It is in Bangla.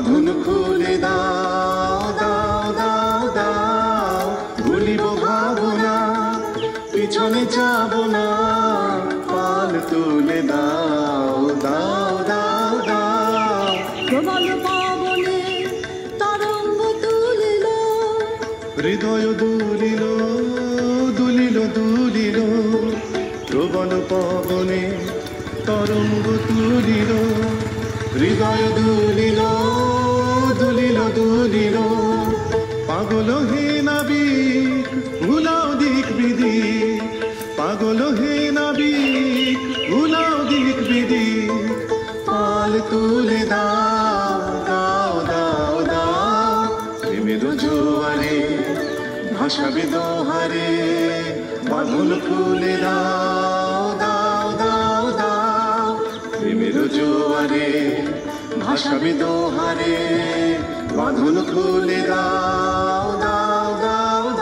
বাঁধন খুলে দাও দাও দাও দাও, ভুলিব ভাবনা পিছনে যাব না, পাল তুলে দাও দাও দাও দাও। প্রবল পাবনে তরঙ্গ তুলিল, হৃদয় দুলিল দুলিল দুলিল, প্রবল পবনে তরঙ্গ তুলিল, হৃদয় দুলিল দুলিল দুলিল। পাগল হে নাবিক ভুলাও দিক বিদিক, পাগল হে নাবিক ভুলাও দিক বিদিক, পাল তুলে দাও দাও দাও দাও। প্রেমের জোয়ারে ভাসাবে দোহারে, বাঁধন খুলে দাও দাও দাও দাও। প্রেমের জোয়ারে ভাসাবে দোহারে, বাঁধন খুলে দাও।